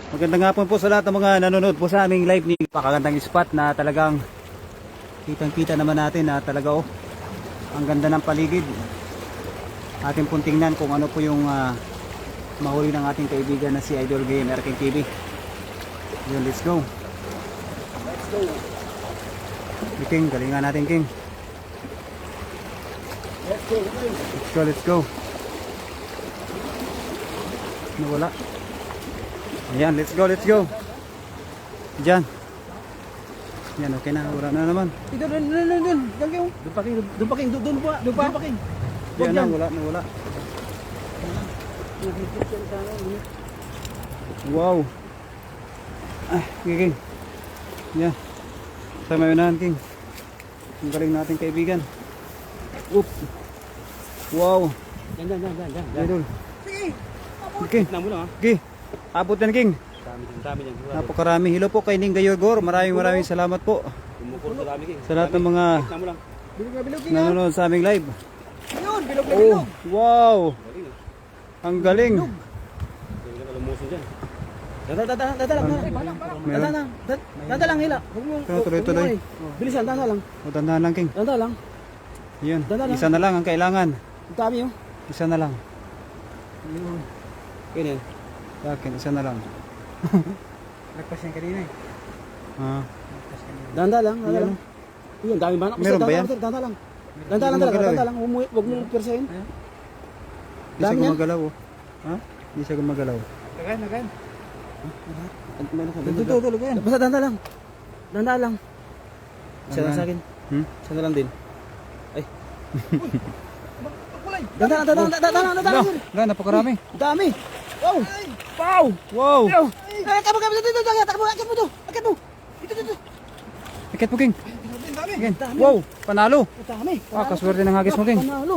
Magandang hapon po sa lahat ng mga nanonood po sa aming live ni pakagandang spot na talagang kitang-kita naman natin na talaga ang ganda ng paligid. Atin pong tingnan kung ano po yung mahuli ng ating kaibigan na si Idol Gamer King TV. Yun, let's go. Let's go. King, galingan natin King. Let's go. Let's go, let's go. Nawala. Ayan, let's go, let's go. Diyan. Yan, okay na. Wala na naman. Doon. Doon pa king. Yan na, wala. Wow. King. Yan. Sama yun na, King. Ang galing natin kaibigan. Oop. Wow. Yan. Idol. Sige. Okay. Tignan mo lang ha. Okay. Abot yan, King. Dami yan. Napakarami. Hello po kay Ning Gayorgor. Maraming salamat po Umukol sa dami king. sa lahat ng mga Tignan mo lang. Bilog king. nanonood sa aming live. Ayun, bilog. Oh, wow. Ang galing. Hindi ka lumuso dyan. Dadalang hila. Tuloy. Bilisan, dadalang. O, tandaan lang, King. Dadalang. Yun. Tandaan lang. Isa na lang ang kailangan. Ang dami oh. Isa na lang. Ganyan. Sa akin, isa na lang. Nagpas yan kanina eh. Ah. Dadalang. Yun, dami ba? Meron ba yan? Dadalang. Huwag mo persahin. Hindi siya Dami yan. gumagalaw. Ha? Hindi siya gumagalaw. Nagain. Tuloy yan. Basta dadalang. Isa lang sa akin. Isa na lang din. Ay. Dadalang. Wala, napakarami. Dami. Wow. Wow. Wow. Akit mo. Dito. Ikit mo, King. Dami. Wow, panalo. Dami. Kaswerte ng hagis mo, King. Panalo.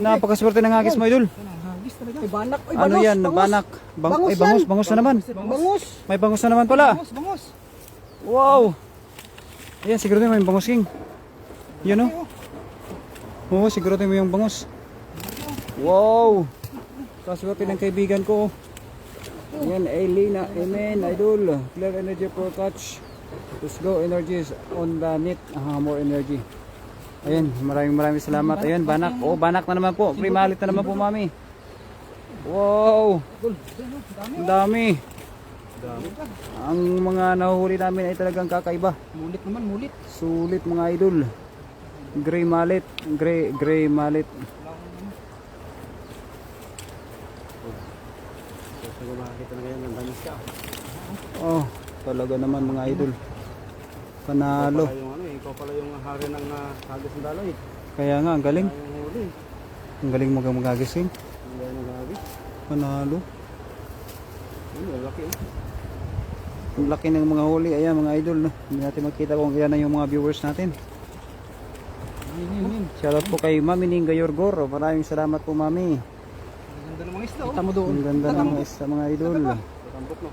Napakaswerte ng hagis mo, Idol. Hagis talaga. Ay, banak. Ay, Ano yan? Banak. Bangus na naman. Bangus. May bangus na naman pala. Bangus. Wow. Ayan, siguro may bangus, King. Yun, Oo, siguro mo yung bangus. Wow. Kaswerte ng kaibigan ko. Ayan, Elena. Amen, Idol. Clear energy for catch. Let's go, energies on the net. More energy. Ayan, maraming salamat. Ayan, banak. Banak na naman po. Primalit na naman po, mami. Wow. Ang dami. Ang mga nahuhuli namin ay talagang kakaiba. Mulit. Sulit mga idol. Gray mallet. Gray mallet. Oh, talaga naman mga idol. Panalo. Ikaw pala yung hari ng hagis ng daloy. Kaya nga, ang galing. Huli. Ang galing magagising. Ang galing ng hagis. Panalo. Laki oh. Ang laki ng mga huli. Ayan mga idol. No? Hindi natin makita kung ilan na yung mga viewers natin. Shoutout po kay Mami Ning Gayorgor. Maraming salamat po, Mami. Ang ganda ng mga isda oh. Kita mo doon. Ang ganda ng mga isda mga idol. Tatambok no.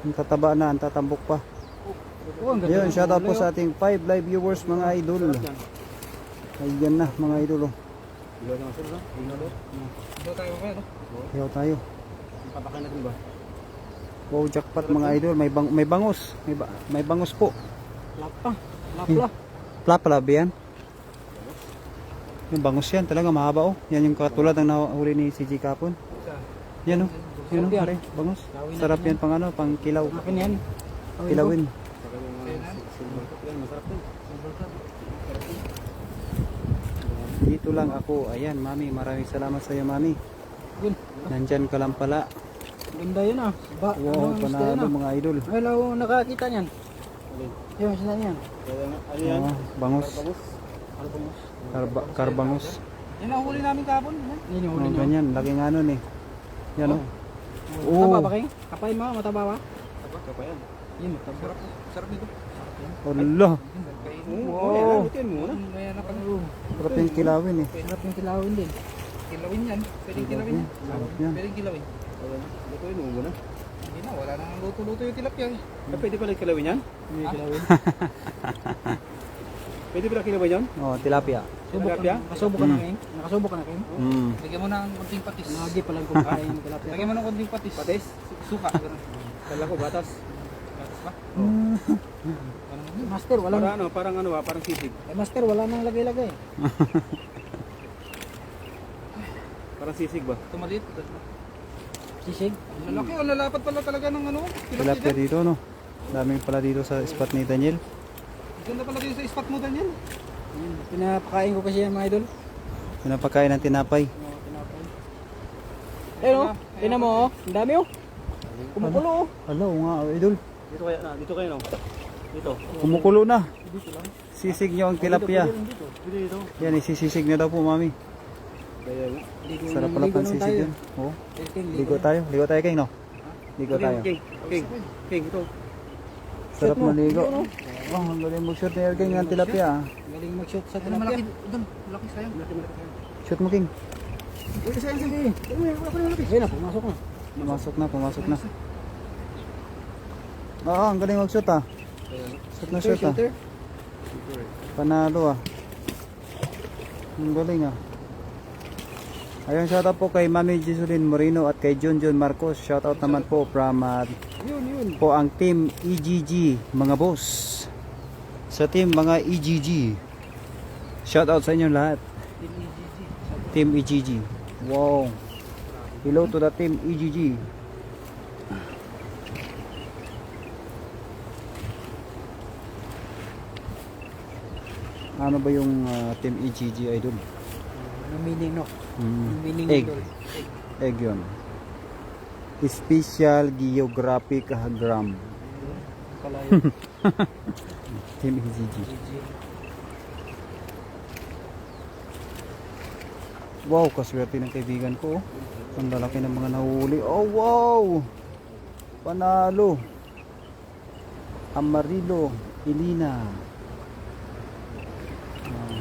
Ang tataba na, ang tatambok pa. Ayun, shoutout po sa ating 5 live viewers mga idol. Ayan na mga idol. Ayaw tayo. Papakain natin ba? Wow, jackpot mga idol. May bangus. May bangus po. Lapla. Plapla ba yan? Yung bangus yan talaga mahaba Yan yung katulad ng nahuli ni CG Kapon. Yan Yun pare, bangus. Sarap yan pang pang kilaw. Akin yan. Kilawin. Dito lang ako. Ayan, Mami. Maraming salamat sa iyo, Mami. Nandyan ka lang pala. Ganda yun ah. Wow, panalo mga idol. Hello, nakakita niyan. Yung sila niyan. Ano yan? Bangus. Ano bangus? Karbangus. Yan ang huli namin kahapon. Yan yung huli niyo. Ganyan, laking yan Mataba ba kayo? Kapay mo, mataba ba? Kapay yan. Yan, mataba. Sarap nito. Allah. Wow. Lutuin mo muna. Sarap yung kilawin Sarap yung kilawin din. Kilawin yan. Pwedeng kilawin yan. Sarap yan. Pwedeng kilawin. Lutuin mo muna. Hindi na, wala nang luto-luto yung tilapia eh. Pwede pala kilawin yan? Hindi kilawin. Pwede pala kilawin yan? Tilapia. Nakasubok ka na kayo? Nakasubok ka na kayo? Lagyan mo ng konting patis. Lagi palang kumakain yung tilapia. Lagyan mo ng konting patis. Patis? Suka. Kala ko batas. Gatas ba? Master, walang, Parang ano ba, parang sisig. master, wala nang lagay-lagay. Parang sisig ba? Ito maliit. Sisig. Ang lalaki, ang lalapat pala talaga ng ano. Tilapia dito, no? Daming pala dito sa spot ni Daniel. Ganda pala dito sa spot mo, Daniel. Pinapakain ko kasi yan mga idol. Pinapakain ng tinapay. Ayun oh, tingnan mo oh. Ang dami oh. Kumukulo oh. Hello nga, idol. Dito kayo no. Dito. Kumukulo na. Sisig niyo ang tilapia. Dito. Yan, isisisig na daw po, mami. Sarap pala pang sisig yun. Oo. Ligo tayo. Ligo tayo, King, no? Ligo tayo. King, ito. Sarap maligo. Oh, ang galing mag-shoot ni King ng tilapia. Galing mag-shoot sa Ano tilapia. malaki? Doon, malaki sayang. Shoot mo, King. Uy, sayang sige. Ayun na, pumasok na. Pumasok na. Oo, ang galing mag-shoot, ah. Shoot na shoot, ah. Shooter. Panalo, ah. Ang galing, ah. Ayun, shoutout po kay Mami Jesuline Moreno at kay Junjun Marcos. Shoutout naman po from Yun. po ang team EGG, mga boss. Sa team mga EGG. Shoutout sa inyo lahat. Team EGG. Wow. Hello to the team EGG. Ano ba yung team EGG, idol? Ano meaning no? Meaning Egg. idol. Egg yun. Special Geographic Gram. Pala yun. Team EGG. Wow, kaswerte ng kaibigan ko. Oh. Ang lalaki ng mga nahuli. Oh, wow! Panalo. Amarillo, Elina.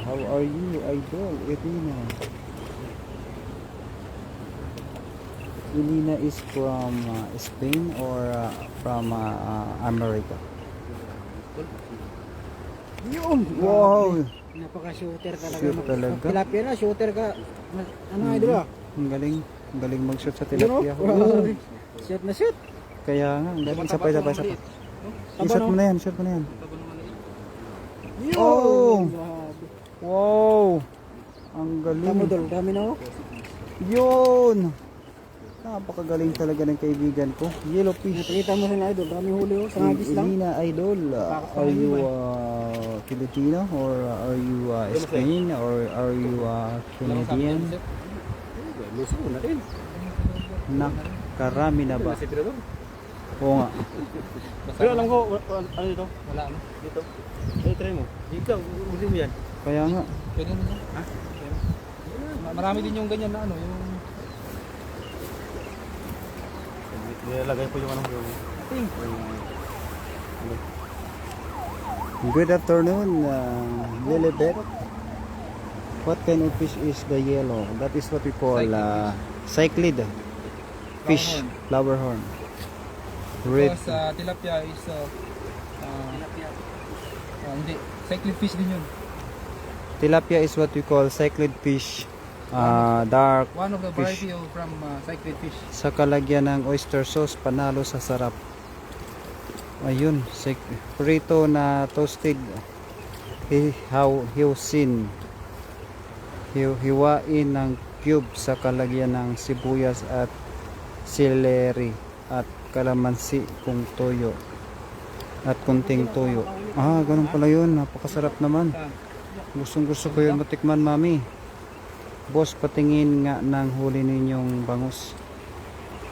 How are you, idol? Elina. Elina is from Spain or from America? Yun. Wow! Napaka-shooter talaga. Shoot talaga. Tilapia na, shooter ka. Ano idol ah? Ang galing. Ang galing mag-shoot sa Yun oh. tilapia. Wow. Shoot na shoot. Kaya nga, ang galing. Isa pa. I-shot mo na yan, shot mo na yan. Yun. Oh! Grabe. Wow! Ang Tamo galing. dol, dami na oh. Yun! Napakagaling talaga ng kaibigan ko. Yellow fish. Nakita mo sila idol, dami huli oh. Sa hagis lang. Elina, idol. Are you Filipino or are you Spain or are you Canadian? Luso na rin. Nakarami na ba? Nasa tira doon. Oo nga. Pero alam ko, ano dito? Wala ano? Dito. Try mo. Dito, uli mo yan. Kaya nga. Pwede nito. Ha? Marami din yung ganyan na ano, yung Nilalagay po yung ano. Good afternoon, Lilibet. What kind of fish is the yellow? That is what we call cyclid fish, flower horn. Red. because tilapia is hindi, cyclid fish din yun. Tilapia is what we call cyclid fish, dark One of the fish. variety of from cyclid fish. Sa kalagyan ng oyster sauce, panalo sa sarap. Ayun, prito na toasted hiusin. Hiwain ng cube sa kalagyan ng sibuyas at celery at kalamansi kung toyo at kunting toyo. Ah, ganun pala yun. Napakasarap naman. Gustong gusto ko yun matikman, mami. Boss, patingin nga ng huli ninyong bangus.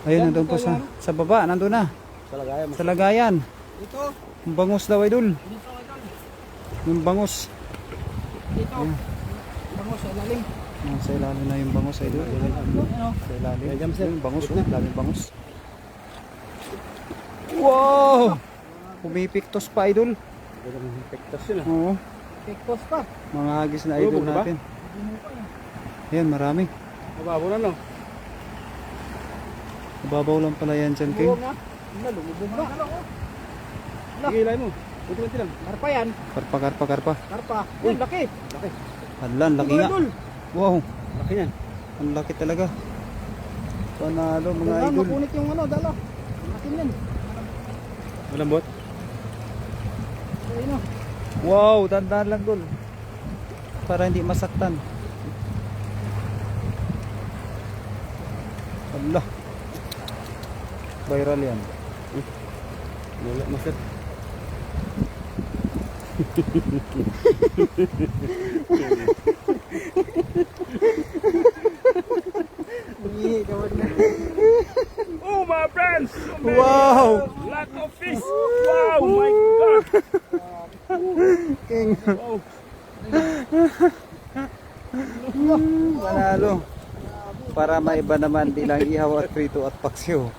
Ayun, nandun po sa baba. Nandun na. Sa lagayan. Ito, Yung bangus daw, idol. Yung bangus. ito. Bangus sa lalim. Sa ilalim na yung bangus, idol. Sa ilalim. Yung bangus, oh. Daming bangus. Wow! Pumipiktos pa, idol. Pektas yun ah. Oo. Pektos pa. Mga hagis na idol Lubog na ba? natin. Ayan, marami. Mababo na no? Mababaw lang pala yan dyan, King. Buwag na. Lumubog na. Sige, ilay mo. Kunti-kunti lang. Karpa yan. Karpa. Karpa. Uy, laki. Hadlan, laki nga. Idol. Wow, Laki yan. ang laki talaga. Panalo, mga Kailangan idol. makunit yung ano, dala. Laki yan. Malambot? Ayun o. Wow, dandan lang dun. Para hindi masaktan. Allah. Viral yan. Wala, master. Oh my friends! Wow! Lot of fish! Wow, my God! King. Manalo. Para maiba naman di lang ihaw at prito at paksiw.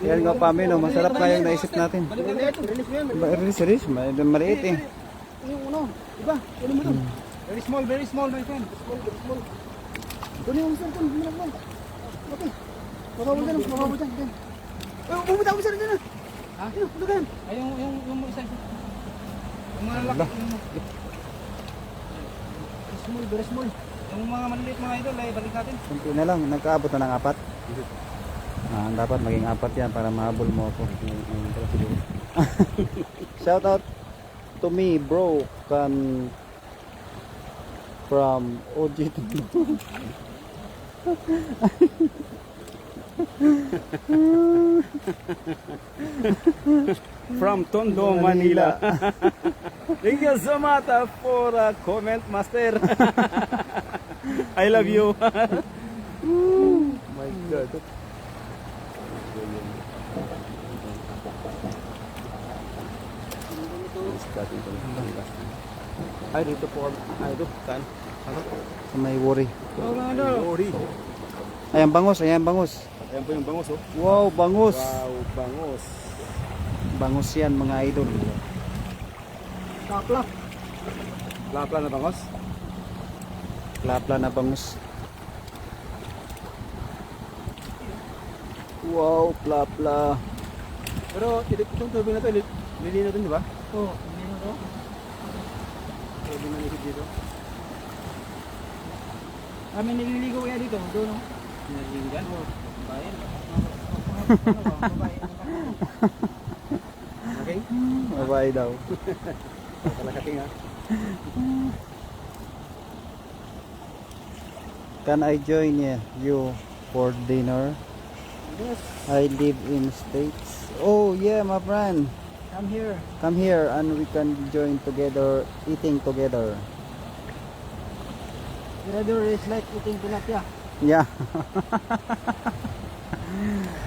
Yan nga pa no, masarap nga yung naisip natin. Release, maliit eh. Yung ano, iba, kunin mo doon. Very small, my friend. Kunin mo saan, kunin mo lang. Okay. Mababa dyan, mababa dyan. Bumita ko saan dyan. Ha? Ayun, lugan. Ay, yung isa. Yung mga laki. Very small. Yung mga maliliit mga idol, ay balik natin. Kunti na lang, nagkaabot na ng 4. Dapat maging 4 yan para mahabol mo ako. Shout out to me bro kan from OG to From Tondo, Manila. Thank you so much for comment, master. I love you. My God. Ay, dito po. Ay, dito. Saan? sa may worry. Ori. Ayan bangus, ayan bangus. Ayan po yung bangus, oh. Wow, bangus. Wow, bangus. Bangus yan mga idol. Kaplak. Lapla na bangus. Lapla na bangus. Wow, plapla. Pero itong tubig na to, lili na to, di ba? Oo, hindi na to. Pwede na nilid dito. Kami nililigo kaya dito, doon no? Naliligo dyan. Bayan. Okay? Mabay daw. Kalakating, ha? Can I join you for dinner? Yes, I live in States. Oh yeah, my friend. come here. Come here and we can join together, eating together. Brother is like eating tilapia. Yeah.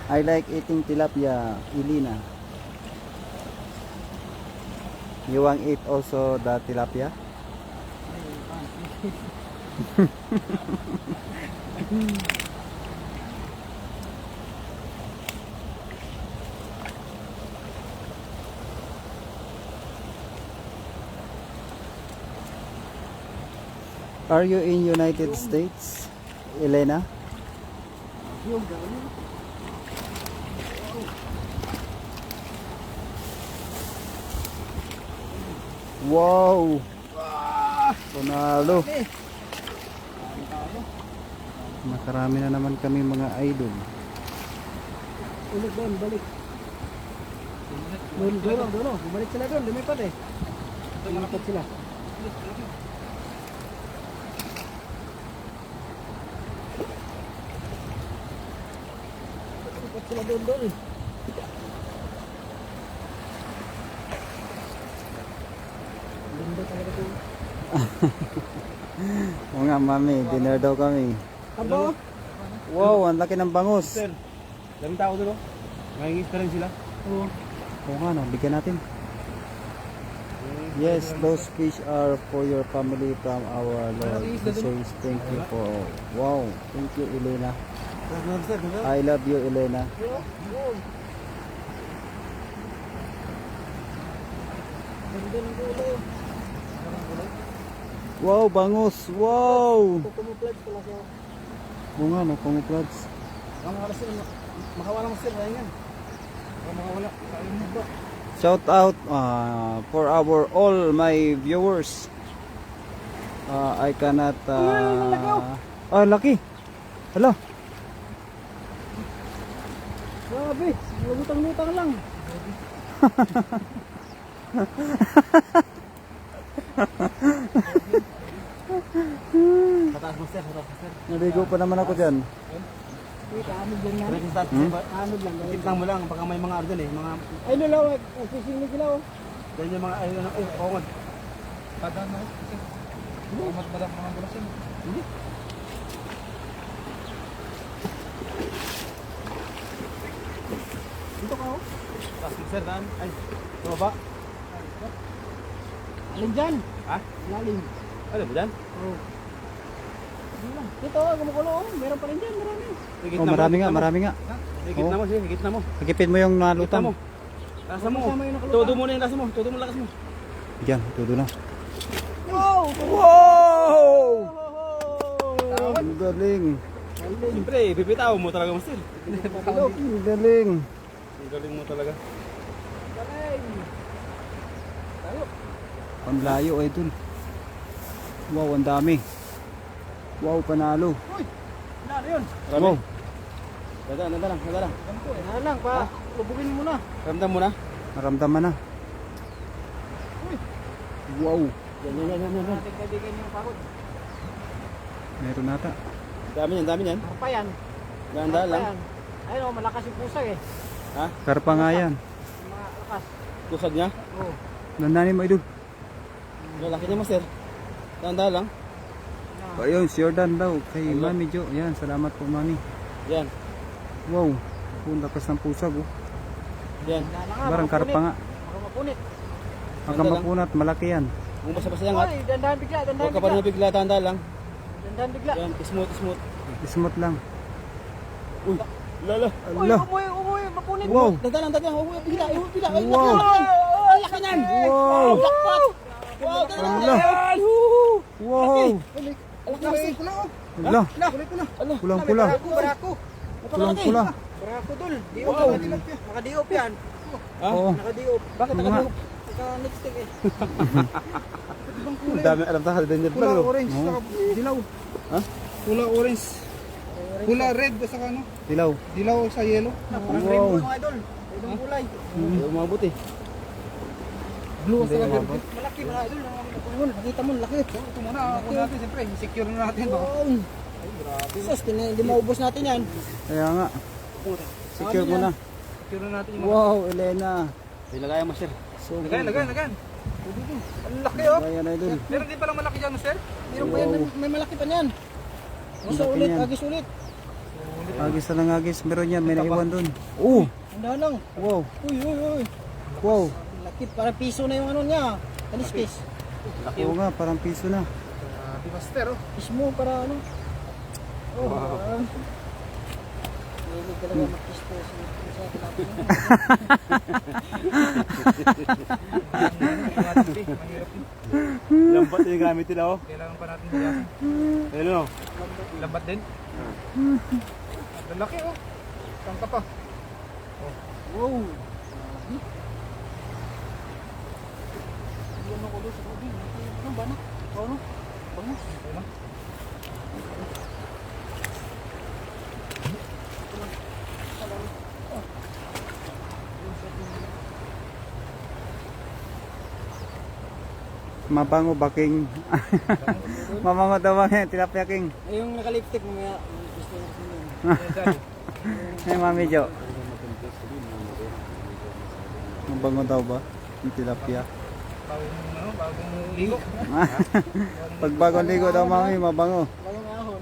I like eating tilapia, Ilina. You want eat also the tilapia? Are you in United States, Elena? Yung gano'n. Wow! Panalo! Nakarami na naman kami mga idol. Ulit doon, balik. Doon. Bumalik sila doon, lumipat eh. Lumipat sila. Lumipat sila doon eh. Ganda talaga doon. Oo nga mami, dinner daw kami. Aba? Wow, ang laki ng bangus. Sir, daming tao doon, oh. Mahingis pa rin sila. Oo. Oo nga no, bigyan natin. Yes, those fish are for your family from our Lord. He says thank you for... Wow, thank you Elena. I love you Elena. Ganda ng kulay. Wow, bangus! Wow! Pumuplad pala siya. Oo nga no, pumuplads. Ang oras sila, makawala mo sir, yan. Makawala. Kain mo ba? Shout out for our all my viewers. I cannot laki. Hala. Grabe, lutang-lutang lang. Pataas master, pataas master. Naligo pa naman ako dyan. Kaanod lang yan. Resistance, Kaanod lang. kitang mo lang, baka may mga ardal eh, mga, Ay, lulaw. Fishing na sila, oh. yan yung mga, ay, ano, ay, pangod. Padaan mo. Kasi. Mat madam ka ng gulasin. Dito ka, oh. Taas master, daan. Ay, baba. Alin dyan? Ha? Lalim. Ano ba dyan? Oh. Dito, gumukulo, oh. Meron pa rin dyan, marami. Higit Oh, na mo, marami higit nga, na mo. marami nga. Higit na mo, sige, higit na mo. Higipin mo yung Higit na nalutang. mo. Lasa mo. Kasama yung nakalutang. Todo mo na yung lakas mo. Todo mo lakas mo. Diyan, tudo na. Wow! Wow! Ang galing. Siyempre, bibitaw mo talaga, master. Ang galing. Ang galing mo talaga. Ang layo, idol. Wow, ang dami. Wow, panalo. Ano yun? Wow. Dada lang. Ano lang, pa. Lubugin mo na. Ramdam mo na. Naramdaman na. Wow. Yan. Natin kaibigan yung pagod. Meron nata. Dami yan. Ano pa yan? Ganda Ano pa lang. yan? Ayun, oh, malakas yung pusa eh. Ha? Karpa nga yan. Yung mga lakas. Kusag niya. Oh. Nandanin mo, idol. Lalaki niya, master. Ganda lang. Ayun, si Jordan daw. Kay Mami Jo. Yan, salamat po, Mami. Yan. Wow. Ang lakas ng pusag, oh. Yan. Barang karpa nga. Baka mapunit. Hanggang mapunat, malaki yan. Kung basa-basa yan, Oy, dandahan bigla, dandahan huwag ka pa rin bigla. nabigla, tanda lang. Dandahan bigla. Yan, smooth. Smooth lang. Uy, lala. Uy, Allah. umuwi, mapunit. Wow. Tanda lang. Huwag bigla. Ay, Wow. Ang laki niyan. Wow. Jackpot. Wow, Allah. Wow. Allah. Pulang-pula. Barako. Pulang-pula. Barako dul. Diop Wow. Nakadiop yan. Oo. Nakadiop. Bakit Nga. nakadiop? Naka-lipstick eh. Ang dami alam ta, danger pa. Pula orange, Oo. saka dilaw. Ha? Pula orange. Pula red, saka ano? Dilaw. Dilaw sa yellow. Parang Wow. rainbow mga idol. Ibang kulay. Hindi umabot eh. Blue Hindi saka umabot. verde. Malaki mga idol. Nakita mo, laki. Ito muna, ako natin, siyempre, secure na natin. Baka. Sus, hindi maubos natin yan. Kaya nga. Secure mo na. Secure na natin yung mga. Wow, Elena. Ilagay mo, sir. So Lagan. Ang laki oh. Ayan, idol. Meron din palang malaki dyan, sir. Meron pa yan, may malaki pa niyan. Basta Malaki ulit, yan. agis ulit. Agis na lang agis. Meron yan, may naiwan dun. Oh! Andahan lang. Wow. Uy. Wow. Laki, parang piso na yung ano niya. Kaliskis. Oo nga, parang piso na. Di master oh. Mismo para ano. Oh, wow. Hindi talaga makisto sa tilapia. Lambat yung gamit nila, oh. Kailangan pa natin hiyasin. Ayun, oh. Lambat din. Ang laki oh. Tangka pa. Wow. Ano ko doon sa gabi? Ano ba na? Ano? Bangus. Mabango baking. Mabango daw bang tilapia king. Ay, yung nakalipstick mamaya. Gusto ko yun. Hey, Mami Jo. Mabango daw ba? Yung tilapia. Bagong ligo. Pag bagong ligo daw, Mami, mabango. Bagong ahon.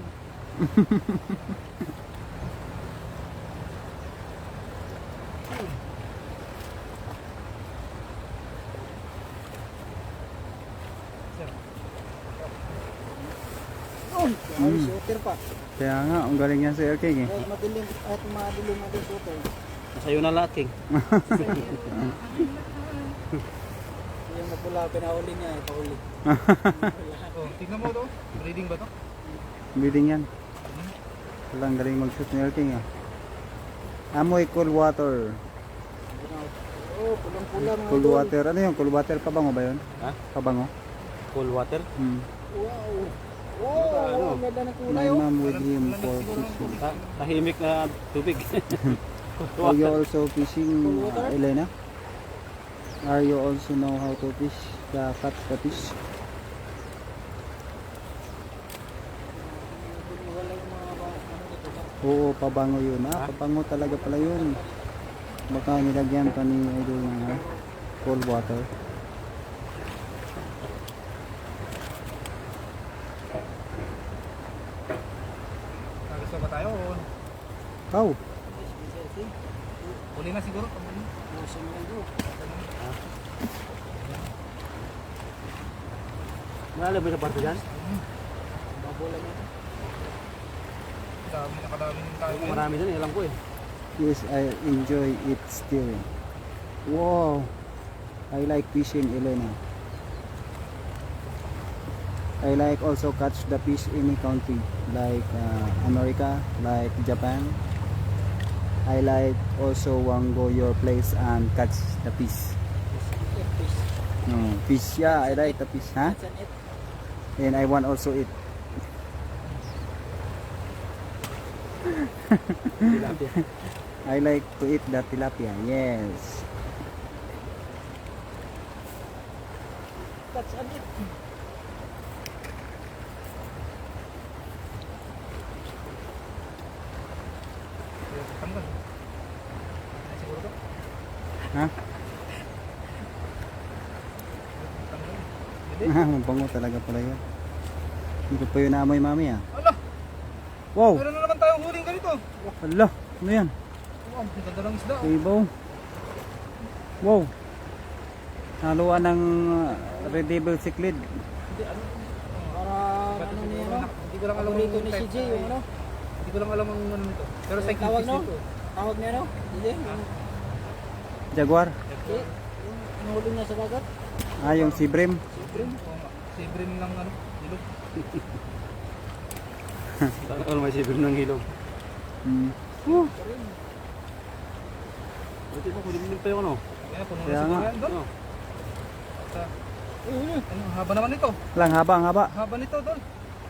Ay, shooter pa. Kaya nga, ang galing yan si King eh. Kahit madilim na din shooter. Sa'yo na lahat, King. Yung mapula, pinahuli niya, pahuli. Oh, tignan mo to. Breeding ba to? Bidding yan. Walang galing mag-shoot ni King ah. Amoy cool water. Oh, pulang-pula mga Cool idol. water. Ano yun? Cool water, pabango ba yun? Ha? Pabango? Cool water. Wow. Wow, ang ganda ng kulay My oh. mom with him for fishing. Tahimik na tubig. Are you also fishing, Elena? Are you also know how to fish? Catch the fish? Oo, pabango yun. Pabango talaga pala yun. Baka nilagyan pa ni Idol ng cold water. Nagisa ba tayo o? Ikaw? Huli na siguro. Malalim ba sa parte dyan? Dami na kadaming tayo. Marami dyan, alam ko eh. Yes, I enjoy it still. Wow, I like fishing, Elena. I like also catch the fish in any country, like America, like Japan. I like also want go your place and catch the fish. No, fish, yeah, I like the fish, huh? And I want also eat. Tilapia. I like to eat the tilapia, yes. That's it. Tanggal. Siguro to? Ha? Tanggal. Hindi. Mabango talaga pala yun. Hindi ko pa yun naamoy mami ah. Ala! Wow! Meron na naman tayong huling ganito. Hala! Ano yan? Wow, ang ganda ng isda. Ibaw. Wow! Haluan ng Red Devil Cichlid. Para ano niya, no? Hindi ko lang alam Paborito ang ni si type. Jay, yung ano? Hindi ko lang alam ang ano nito. Pero sa Tawag, no? nito. Tawag niya, no? Hindi. Jaguar. Yung inuhuli niya sa dagat. Ah, yung si Brim. Si Brim lang ano. Ilog. Ano may sibir ng hilog. Hmm. Buti mo, kulimlim pa yung ano. Kaya puno na Kaya siguro nga. yan doon. Ano? Ano, haba naman nito. Lang haba, ang haba. Haba nito doon.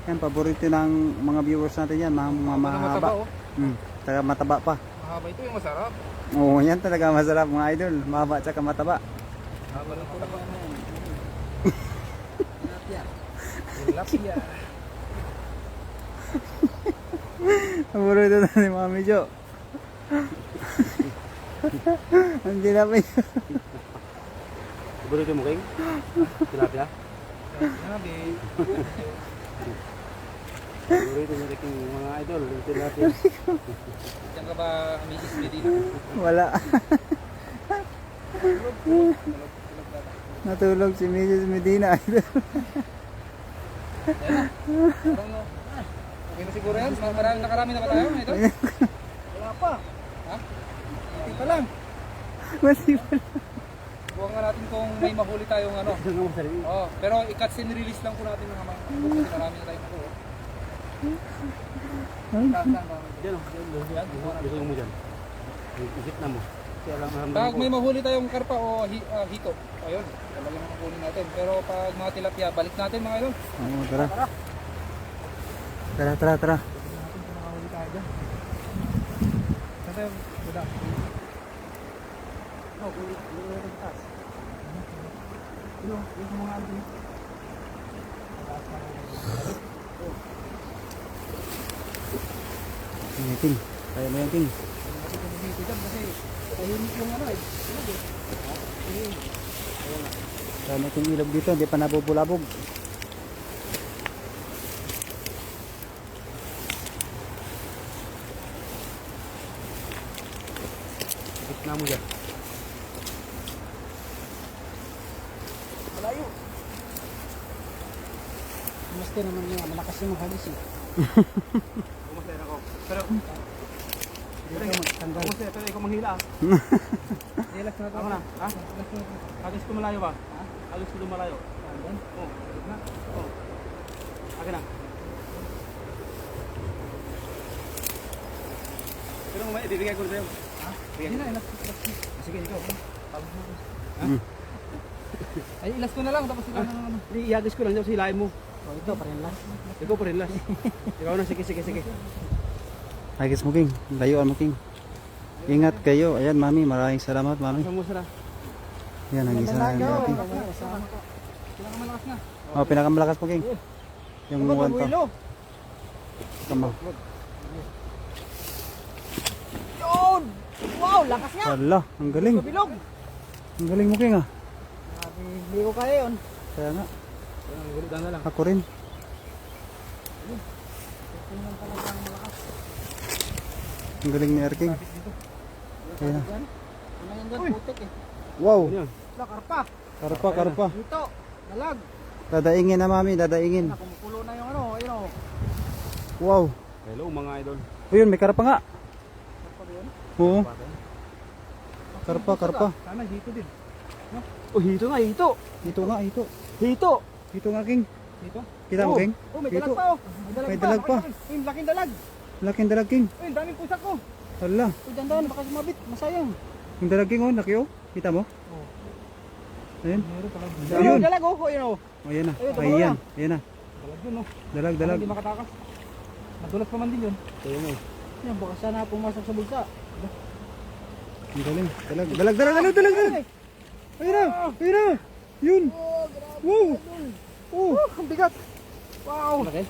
Yan, paborito ng mga viewers natin yan. Mga Mataba mahaba. oh. Hmm. Taga mataba pa. Mahaba ito yung masarap. Oo, yan talaga masarap mga idol. Mahaba at saka mataba. Haba ng mataba. Tilapia. Tilapia. Paborito na ni Mami Jo. Ang tilapia. Paborito mo, King? Tilapia? Sabi. Paborito mo, King, mga idol. Yung tilapia. Diyan ka ba Mrs. Medina? Wala. Natulog si Mrs. Medina. Parang no. Okay na siguro yan? Nakarami na ba tayo? Ito? Wala pa. Ha? Hindi pa lang. Masipal. Buwan nga natin kung may mahuli tayong ano. Ito nga masarili. Oh, pero i-cuts and release lang po natin mga kasi marami na tayong nakuha. Diyan, gusto mo dyan. Isip na mo. Kaya lang maramdaman Pag ko. may mahuli tayong karpa o hito, ayun, talagang makukunin natin. Pero pag mga tilapia, balik natin mga idol. Oo, tara. Tara. Makahuli tayo dyan. Saan tayo? Buda. Oh, huli natin taas. Yung mga ano dito. King. Kaya mo yan, King. Kasi kung dito dyan, kasi tahimik yung ano eh. Kaya mo itong ilog dito, hindi pa nabubulabog. Isip na mo dyan. Malayo. Master naman niya. Malakas yung hagis eh. Kumasaya ako. Pero, Tanggal. kumasaya, pero ikaw manghila. Relax na Ako na, ha? Agis ko malayo ba? Agis ko lumalayo. Oo. Oo. Akin na. Pero mamaya, ibibigay ko na sa'yo. Ha? Hindi na, ilas. Sige, ikaw. Ay, ilas ko na lang, tapos ikaw na lang ano. Hindi, iagis ko lang dyan, hilahin mo. Oh, ito pa rin lang. Ikaw pa rin last. Ikaw na, sige. Agis mo, King. Layuan mo, King. Ingat kayo. Ayan, Mami. Maraming salamat, Mami. Saan mo sila? Yan ang isa na natin. Pinakamalakas na. Oh, pinakamalakas po, King. Yung Ano ba, 1 to. Builo? Tama. Yun! Wow, lakas niya! Hala, ang galing. Kabilog! Ang galing mo, King, ah. Grabe, hindi ko kaya yun. Kaya nga, Gulitan na lang. ako rin. Ang galing ni Air King. Ayan na. Ano yan doon? Putik eh. Wow, Wala, karpa. karpa, karpa. Dito, dalag. Dadaingin na, mami, dadaingin. Kumukulo na yung ano, ayun o. Wow. Hello mga idol. Ayun, may karpa nga. Karpa ba yun? Oo. Karpa, karpa. Sana dito din. Oh, hito nga, hito. Dito nga, ito. Hito. Dito nga, King. Dito. Kita mo, Oh. King? Oh, may Dito. dalag pa oh. May dalag pa. Uy, laking dalag. Laking dalag, King. Uy, daming pusak ko. Hala. Uy, dandan, baka sumabit. Masayang. Yung dalag, King, oh, laki, oh. Kita mo? Ayun. Meron pala. Ayun. Dalag oh, ayun oh. Oh, ayan na. Ayun, tumawa Ayan. na. Ayan na. Dalag yun, no? Dalag, dalag. Hindi makatakas. Nadulas pa man din yun. Yan, baka sana pumasok sa bulsa. Ang galing. Dalag, dalag, dalag, dalag, dalag, dalag. Ayun na. Ayun na. Yun. Oh, grabe. Wow. Oh, ang bigat. Wow. Laki.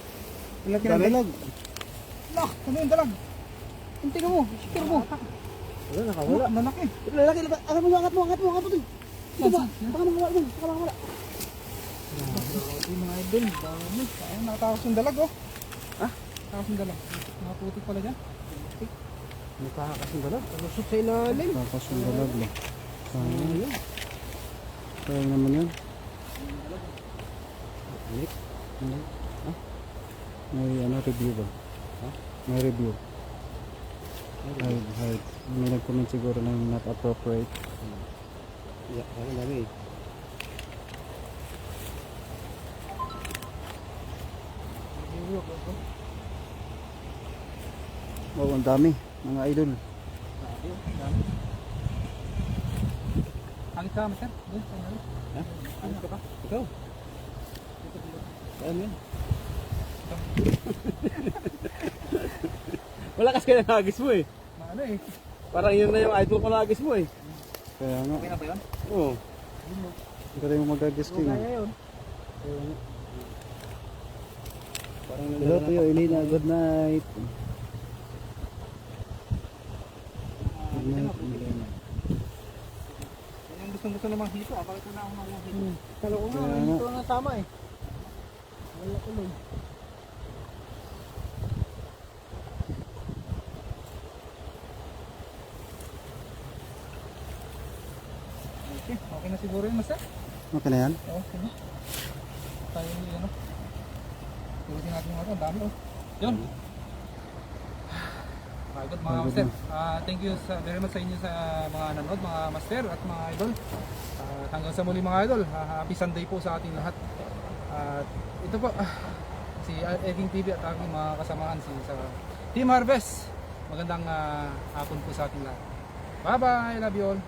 Ang laki ng dalag. Lah, ano yung dalag? Ang tingnan mo, sikir mo. Wala, nakawala. Lalaki. Lalaki, angat mo, angat mo, angat mo, angat mo. Ito ba? Baka mawala dun, baka mawala. Grabe mga idol. Dami. Ayun, nakatakas yung dalag, oh. Ha? Nakatakas yung dalag. Nakaputik pala dyan. Nakakakas ng dalag. Lusot sa ilalim. Nakakakas ng dalag, no. Sayang. Sayang naman yun. Ulit. Ulit. Ah? May ano, review ba? Ha? May review. Hide. May nag-comment siguro na not appropriate. Yeah, ang dami. Wow, ang dami. Mga idol. Hangit ka, Master. Doon, sa inyo. Ha? Hangit ka pa. Ikaw. Saan yan? Malakas ka na nagis mo eh. Ano eh. Parang yun na yung idol ko nagis mo eh. Kaya nga. Okay na ba yun? Oo. Hindi ka rin mag-guesting. Kaya yun. Parang Hello, Tuyo Elena. Good night. Good night, Elena. Yan yung gustong-gusto namang hito. Bakit na ako nakuha hito? Kala ko nga, Kaya nga. ito na tama eh. Wala tuloy. Okay, okay na siguro yun, Master. Okay na yan? Okay na. Tayo yung ano. Tulosin natin mga ito. Ang dami oh. Yun. Okay, good mga master. Thank you very much sa inyo sa mga nanood, mga master at mga idol. Hanggang sa muli mga idol. Happy Sunday po sa ating lahat. At ito po, si Eking TV at aking mga kasamahan sa Team Harvest. Magandang hapon po sa ating lahat. Bye bye, love you all.